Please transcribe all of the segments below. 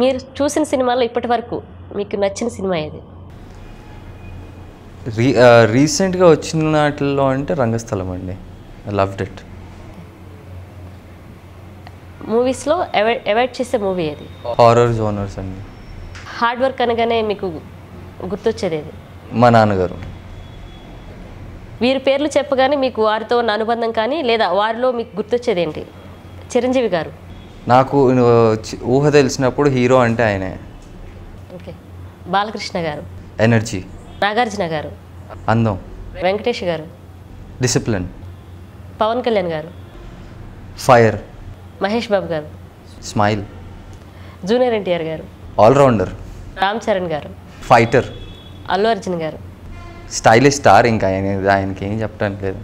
మీరు చూసిన సినిమాలో ఇప్పటి వరకు మీకు నచ్చిన సినిమా ఏది? రీసెంట్గా వచ్చిన వాటిల్లో అంటే రంగస్థలం అండి. I loved it. మూవీస్లో అవాయిడ్ చేసే మూవీ ఏది? హారర్ జోనర్స్ అండి. హార్డ్ వర్క్ అనగానే మీకు గుర్తొచ్చేది ఏది? మా నాన్నగారు. వీరి పేర్లు చెప్పగానే మీకు వారితో ఉన్న అనుబంధం కానీ లేదా వారిలో మీకు గుర్తొచ్చేది ఏంటి? చిరంజీవి గారు. నాకు ఊహ తెలిసినప్పుడు హీరో అంటే ఆయనే. ఓకే. బాలకృష్ణ గారు. ఎనర్జీ. నాగార్జున గారు. అందం. వెంకటేష్ గారు. డిసిప్లిన్. పవన్ కళ్యాణ్ గారు. ఫైర్. మహేష్ బాబు గారు. స్మైల్. జూనియర్ ఎన్టీఆర్ గారు. ఆల్రౌండర్. రామ్ చరణ్ గారు. ఫైటర్. అల్లు అర్జున్ గారు. Stylish star. ఇంకా ఆయనకి ఏం చెప్పడానికి లేదు.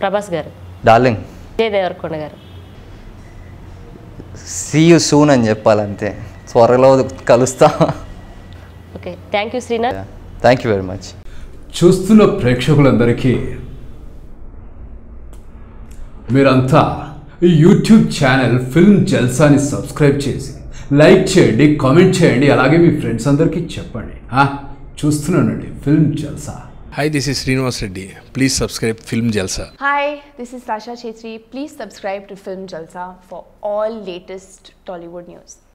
ప్రభాస్ గారు. డార్లింగ్. విజయ్ దేవరకొండ గారు. సీ యూ సూన్ అని చెప్పాలంతే, త్వరలో కలుస్తా. Okay, thank you Srinath. Thank you very much. చూస్తున్న ప్రేక్షకులందరికీ మీరంతా ఈ యూట్యూబ్ ఛానల్ ఫిల్మ్ జల్సాని సబ్స్క్రైబ్ చేసి లైక్ చేయండి, కామెంట్ చేయండి, అలాగే మీ ఫ్రెండ్స్ అందరికీ చెప్పండి. చూస్తున్నానండి film Jalsa. Hi, this is Srinivas Reddy. Please subscribe Film Jalsa. Hi, this is Sasha Chetri. Please subscribe to Film Jalsa for all latest Tollywood news.